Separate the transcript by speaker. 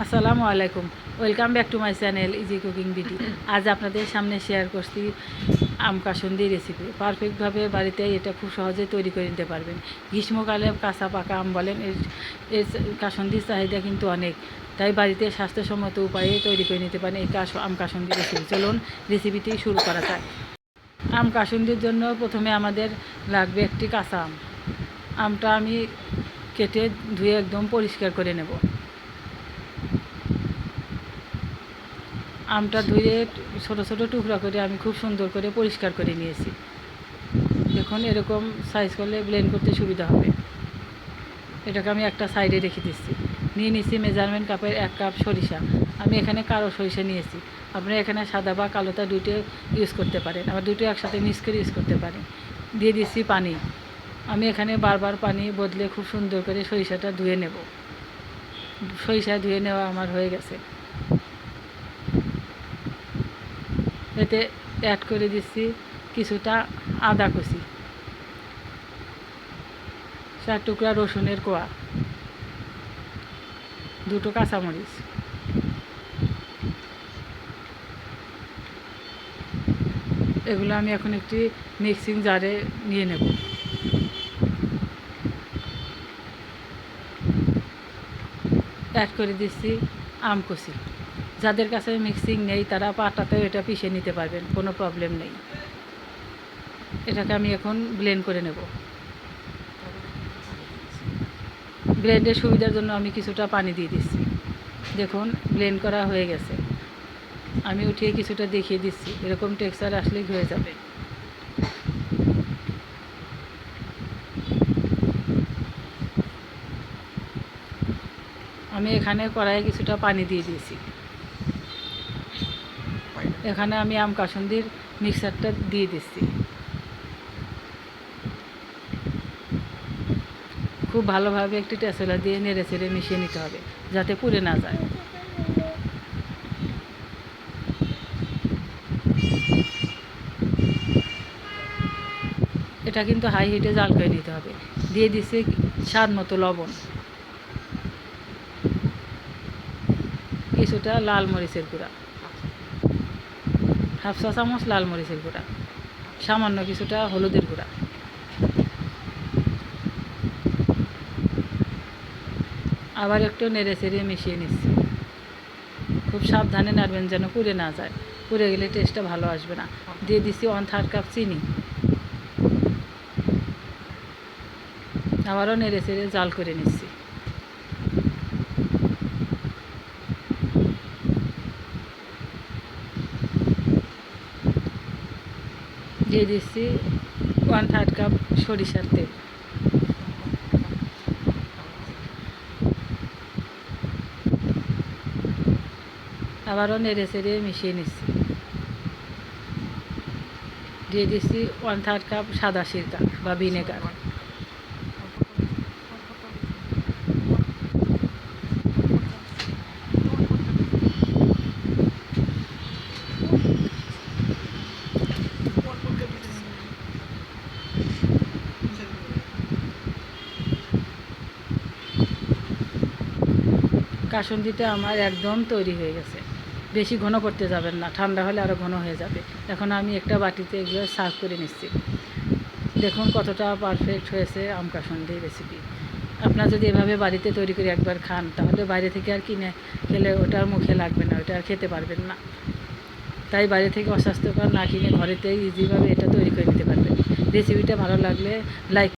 Speaker 1: আসসালামু আলাইকুম, welcome back to my channel easy cooking BD. আজ আপনাদের সামনে শেয়ার করছি আম কাসুন্দি রেসিপি। পারফেক্টভাবে বাড়িতে এটা খুব সহজে তৈরি করে নিতে পারবেন। গ্রীষ্মকালে কাঁচা পাকা আম বলেন, এর কাসুন্দির চাহিদা কিন্তু অনেক, তাই বাড়িতে স্বাস্থ্যসম্মত উপায়ে তৈরি করে নিতে পারেন এই আম কাসুন্দি রেসিপি। চলুন রেসিপিটি শুরু করা যাক। আম কাসুন্দির জন্য প্রথমে আমাদের লাগবে একটি কাঁচা আম। আমটা আমি কেটে ধুয়ে একদম পরিষ্কার করে নেব। আমটা ধুয়ে ছোটো ছোটো টুকরা করে আমি খুব সুন্দর করে পরিষ্কার করে নিয়েছি। এখন এরকম সাইজ করলে ব্লেন্ড করতে সুবিধা হবে। এটাকে আমি একটা সাইডে রেখে দিচ্ছি। নিয়ে নিচ্ছি মেজারমেন্ট কাপের 1 কাপ সরিষা। আমি এখানে কালো সরিষা নিয়েছি। আপনারা এখানে সাদা বা কালোটা দুটো ইউজ করতে পারেন, আবার দুটো একসাথে মিক্স করে ইউজ করতে পারেন। দিয়ে দিচ্ছি পানি। আমি এখানে বারবার পানি বদলে খুব সুন্দর করে সরিষাটা ধুয়ে নেব। সরিষা ধুয়ে নেওয়া আমার হয়ে গেছে। এতে অ্যাড করে দিচ্ছি কিছুটা আদা কুচি, 4 টুকরা রসুনের কোয়া, 2টো কাঁচামরিচ। এগুলো আমি এখন একটি মিক্সিং জারে নিয়ে নেব। অ্যাড করে দিচ্ছি আম কুচি। যাদের কাছে মিক্সিং নেই তারা পাটাতেও এটা পিষে নিতে পারবেন, কোনো প্রবলেম নেই। এটাকে আমি এখন ব্লেন্ড করে নেব। ব্লেন্ডের সুবিধার জন্য আমি কিছুটা পানি দিয়ে দিচ্ছি। দেখুন ব্লেন্ড করা হয়ে গেছে। আমি উঠিয়ে কিছুটা দেখিয়ে দিচ্ছি, এরকম টেক্সচার আসলেই হয়ে যাবে। আমি এখানে কড়াইয়ে কিছুটা পানি দিয়ে দিয়েছি। এখানে আমি আম কাসুন্দির মিক্সারটা দিয়ে দিচ্ছি। খুব ভালোভাবে একটি টেসলা দিয়ে নেড়ে চেড়ে মিশিয়ে নিতে হবে, যাতে পুড়ে না যায়। এটা কিন্তু হাই হিটে জাল করে নিতে হবে। দিয়ে দিচ্ছি স্বাদ মতো লবণ, কিছুটা লাল মরিচের গুঁড়া, 1/2 চা চামচ লাল মরিচের গুঁড়া, সামান্য কিছুটা হলুদের গুঁড়া। আবার একটু নেড়ে চেড়ে মিশিয়ে নিচ্ছি। খুব সাবধানে নাড়বেন যেন পুড়ে না যায়, পুড়ে গেলে টেস্টটা ভালো আসবে না। দিয়ে দিচ্ছি 1/3 কাপ চিনি। আবারও নেড়ে চেড়ে জাল করে নিচ্ছি। দিয়ে দিচ্ছি 1/3 কাপ সরিষার তেল। আবারও নেড়ে চেড়ে মিশিয়ে নিচ্ছি। দিয়ে দিচ্ছি 1/3 কাপ সাদা সিরকা বা ভিনেগার। কাসুন্দিটা আমার একদম তৈরি হয়ে গেছে। বেশি ঘন করতে যাবেন না, ঠান্ডা হলে আরও ঘন হয়ে যাবে। এখন আমি একটা বাটিতে এগুলো সার্ভ করে নিচ্ছি। দেখুন কতটা পারফেক্ট হয়েছে আম কাসুন্দি রেসিপি। আপনারা যদি এভাবে বাড়িতে তৈরি করে একবার খান, তাহলে বাইরে থেকে আর কিনে খেলে ওটার মুখে লাগবে না, ওটা আর খেতে পারবেন না। তাই বাইরে থেকে অস্বাস্থ্যকর না কিনে ঘরেতেই ইজিভাবে এটা তৈরি করে নিতে পারবেন। রেসিপিটা ভালো লাগলে লাইক